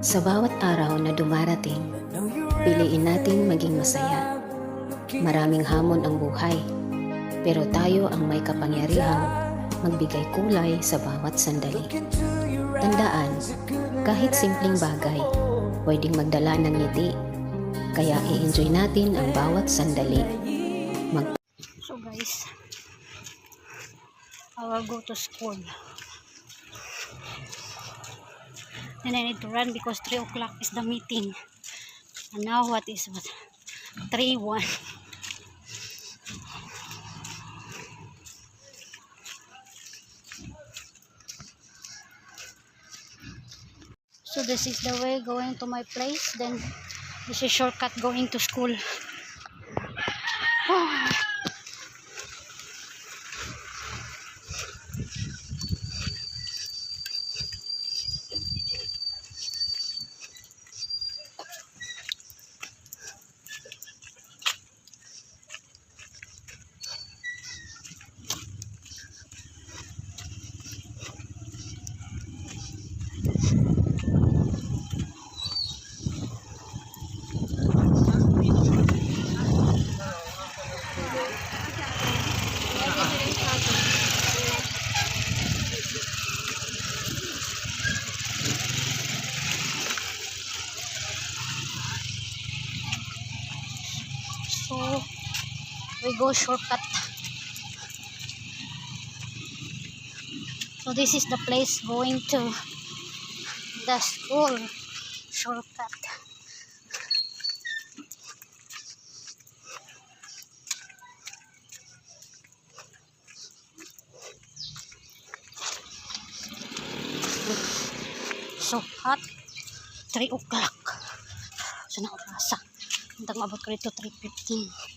Sa bawat araw na dumarating, piliin natin maging masaya. Maraming hamon ang buhay, pero tayo ang may kapangyarihang magbigay kulay sa bawat sandali. Tandaan, kahit simpleng bagay, pwedeng magdala ng ngiti. Kaya i-enjoy natin ang bawat sandali. So guys, I will go to school. Then I need to run because 3 o'clock is the meeting. And now what is what? 3:01. So this is the way going to my place. Then this is shortcut going to school. So we go shortcut. So this is the place going to the school. Shortcut. So hot. 3 o'clock. So naurasa. Hantang mabot ko dito 3:15.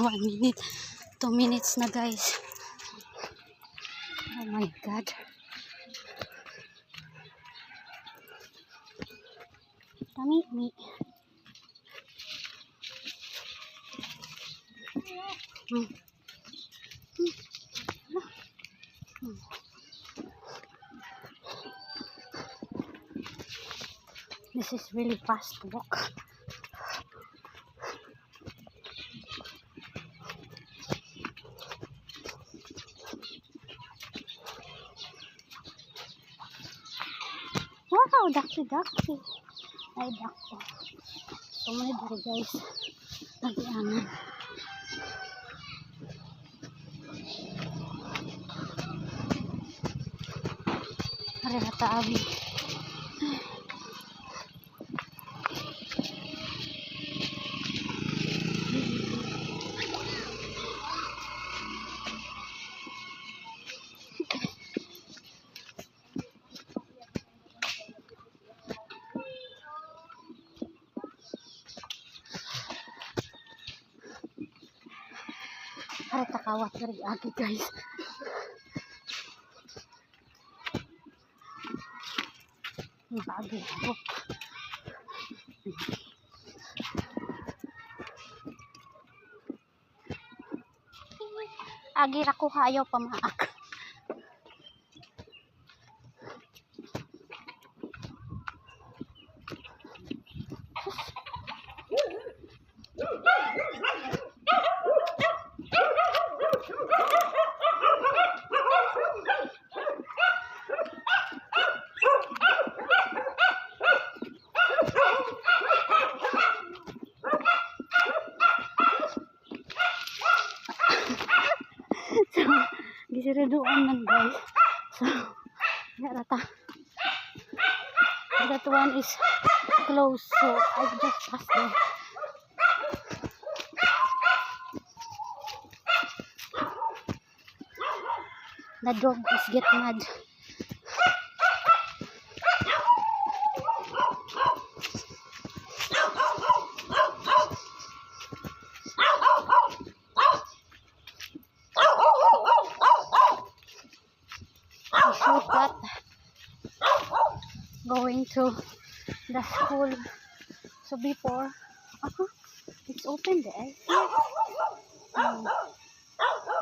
One minute, 2 minutes na guys. Oh my god. Dami. This is really fast walk. Wow, daki. Ay, dako. So, muna dito guys. Nagianan. Hari hata abi. Hari takawat dari agi guys. Agi. Agi raku hayo pamaak. Gisiriduan man guys. So rata. That one is close, so I just passed there. The dog is get mad. I should that going to the school. So before, it's open there.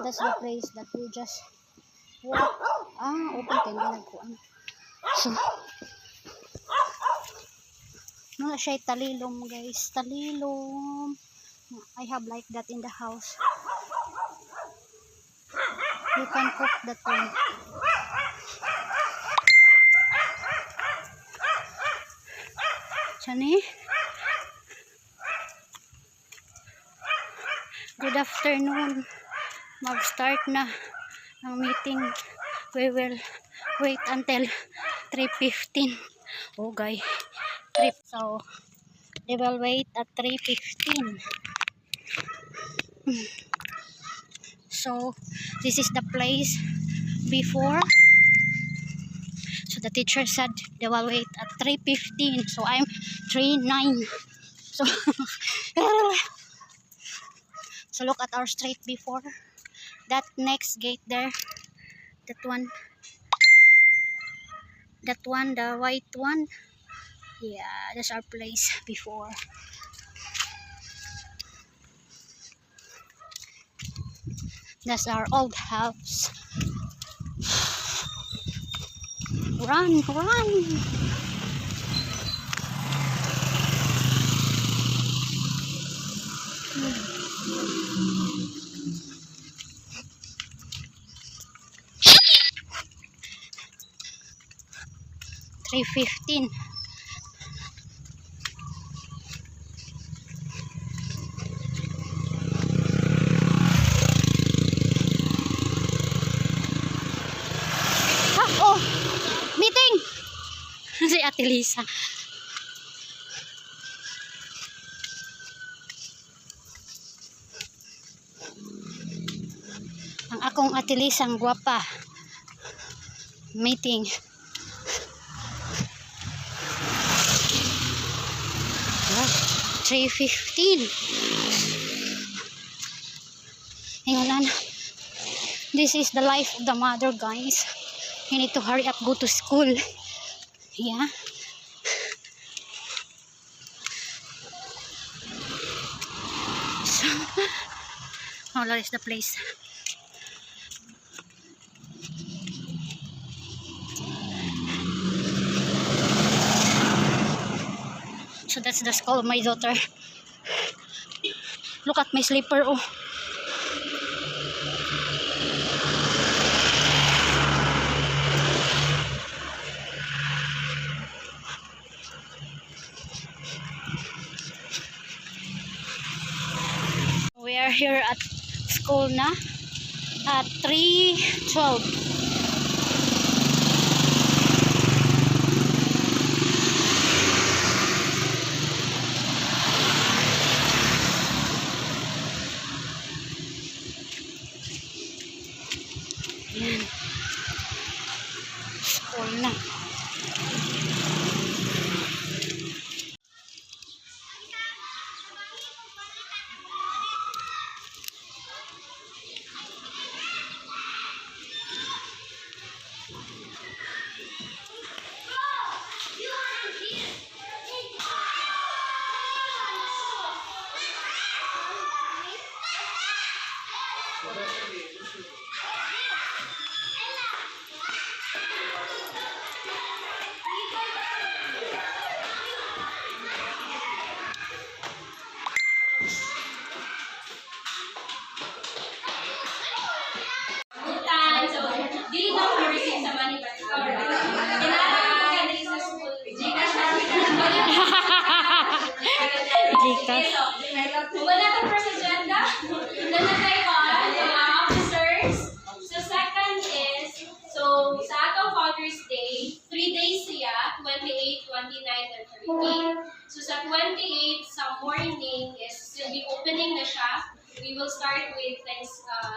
That's the place that we just walk. Open kayo nagkuan. So, wala siya talilom guys. Talilom. I have like that in the house. You can cook that one. Sani? Good afternoon. Mag-start na ang meeting. We will wait until 3:15. Okay. So, they will wait at 3:15. So, this is the place before. So, the teacher said they will wait at 3:15. So, I'm 3:09. So, so look at our street before. That next gate there. That one, the white one. Yeah, that's our place before. That's our old house. Run, run! $3.15. Meeting! Si Ate Lisa. Ang akong Ate Lisa ang gwapa. Meeting. $3.15. Hingulan. This is the life of the mother, guys. You need to hurry up, go to school. Yeah. So, that is the place. So that's the school of my daughter. Look at my slipper. Oh. We are here at school na at 3:12. Yan. School na. Wala ka first agenda. Doon na tayo on, officers. will start with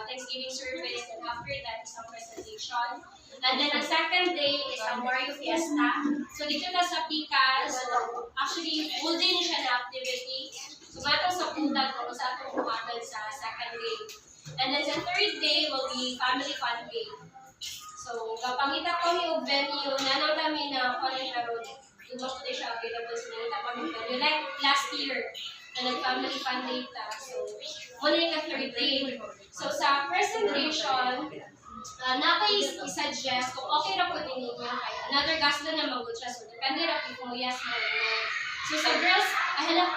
Thanksgiving service, and after that is ang presentation. And then ang second day is ang Mario Fiesta. So dito na sa Pika, so actually full day ni siya na activity. So matang sa punta ko sa atong buhatan sa second day. And then sa third day will be family fun day. So kapangita ko yung venue, nanong kami na Colin Road. Gusto ko siya available sa nila kami venue. Like last year, na nag-family fun day ta. So muna yung third day. So sa presentation, naka-suggest kung okay na po din ninyo kaya another gasto na mag siya. So depende na kung yes mo. So sa girls, hala,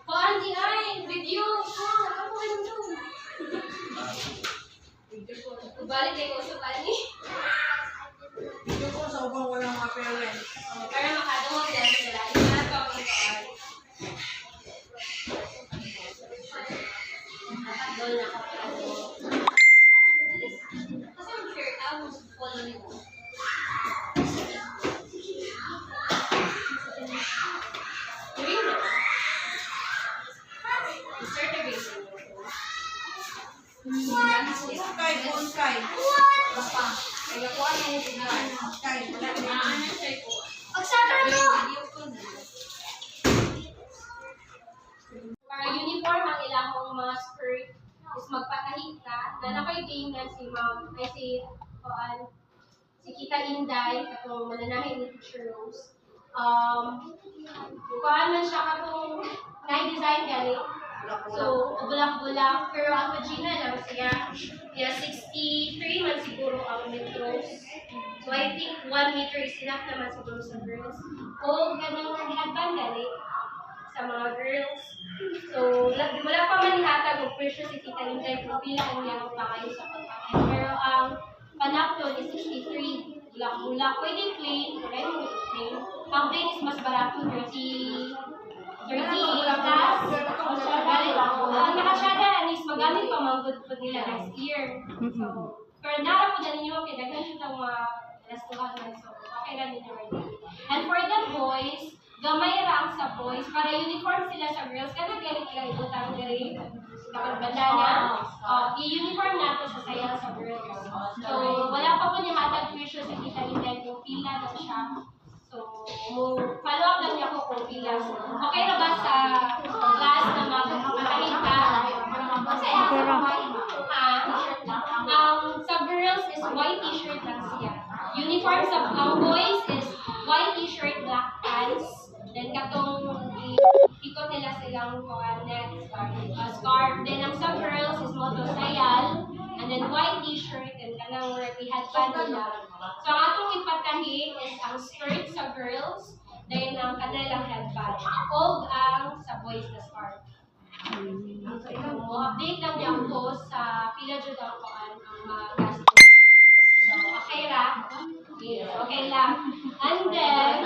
kuan di ay, video, ako ka nung doon. Balik na yung uso pa ni. Dito ko sa ubang walang mga parents. Para makadungog yan sila. Ito pa ang kuan. Doon na ako. Kasi ang shirt, ako follow nito. Kay. Basta. Kaya ko ano yung tingnan. Kay. Wala na. Pagsara to! Para uniform ang ilahong mga skirt is magpatahig ka. Na nakaitingan si ma'am, ay si Kita Inday, katong mananahin ni Teacher Rose. Kuhaan man siya katong na-design galing. So, bulak-bulak, pero ang vagina lang siya. Kaya 63 man siguro ang metros. So, I think 1 meter is enough naman siguro sa girls. O, ganun ang ginagban galing sa mga girls. So, wala pa man ihatag kung precious si Tita Inday kung pila ang iyang pa kayo sa pagkain. Pero ang panapton is 63. Bulak-bulak. Pwede plain. Pwede mo ito plain. Ang plain is mas barato, 30 plus. Nakasyada, anis, magamit pa manggod po nila next year. So, pero nara po na ninyo, kaya siya itong mga restoran na. So, okay na ninyo already. And for the boys, gamay lang sa boys, para uniform sila sa girls. Kaya galing nila ibutang galing. Kapag banda na, i-uniform nato sa sayaw sa girls. So, wala pa po niya hatag tuition sa kita nila yung pila na siya. So, follow up lang niya ko kung pila. Okay na ba sa class na magpapatahid ka? Masaya sa girls is white t-shirt lang siya. Uniform sa boys is white t-shirt, black pants. Then katong ikot nila silang net scarf. Then ang sa girls is moto-sayal. And then white t-shirt and kanang ihadpan nila. So ang atong ipatahi is ang skirt sa girls, then ang kanilang headband. O ang sa boys na scarf. So update lang niya ako sa pila jud ang mga gasto. So okay ra? Yes, okay lang. And then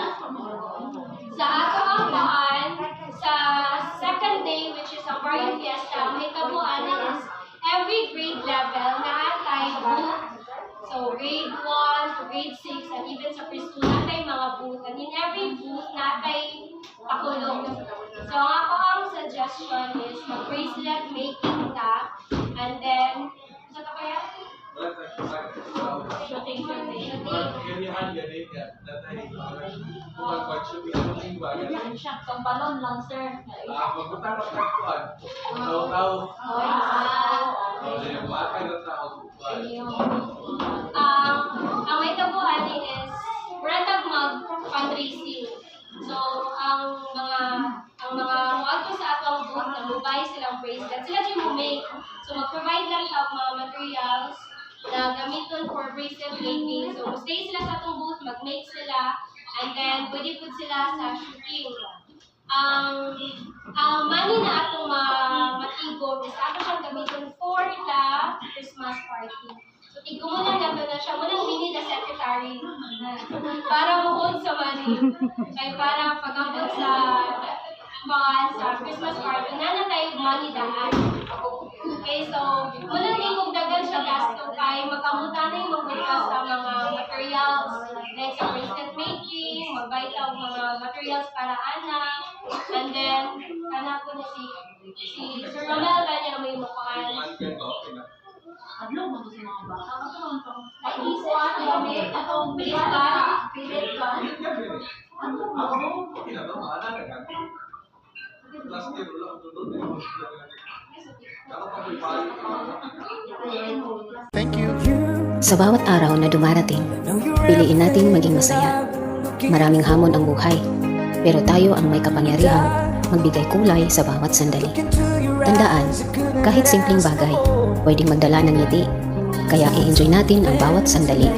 sa ato ang sa second day, which is ang Mario Fiesta, may kabuan is every grade level na atay booth. So, grade 1 to grade 6, and even sa preschool, natay mga booth. And in every booth, natay pakulong. So, ang suggestion is mag-bracelet making ka. And then, sa ka kaya? Shooting. Siya, pambalon lang, sir. Magpunta ka sa kuwan. Tao-tao. Ang may kabuhan is ratag mag-fundraising. So, ang mga muadto sa atong booth na mobile silang bracelet, sila yung make. So, mag-provide lang siya ng mga materials na gamiton for bracelet making. So, stay sila sa atong booth, mag-make sila, and then pwede po sila sa shooting. Ang money na atong matigom is ato siyang gamiton for the Christmas party. So, tigo mo lang nato na siya. Munang mini na secretary. Para mahod sa money. Kaya para pag-abot sa Christmas party, na tayo money daan. Okay, so, munang tingog dagan siya gasto kay makamutan na yung magbukas sa mga materials. Like sa bracelet making, magbayad ang mga materials para anak. And then, anak ko na si Sir Romel, kanya na may mukaan. spend ko, okay na. Adlaw mo to sa mga bata. Katawan pa. Ay, isa ang gamit. Atong pilit ka. Pilit ka. Pilit ka, pilit. Adlaw Ako, mo. okay na to, maana na ka. Last year, wala ko doon. Dapat ako ipalit. Sa bawat araw na dumarating, piliin natin maging masaya. Maraming hamon ang buhay, pero tayo ang may kapangyarihang magbigay kulay sa bawat sandali. Tandaan, kahit simpleng bagay, pwedeng magdala ng ngiti. Kaya i-enjoy natin ang bawat sandali.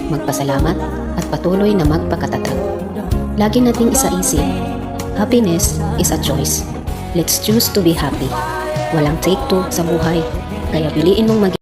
Magpasalamat at patuloy na magpakatatag. Lagi nating isaisip, happiness is a choice. Let's choose to be happy. Walang take two sa buhay, kaya piliin mong maging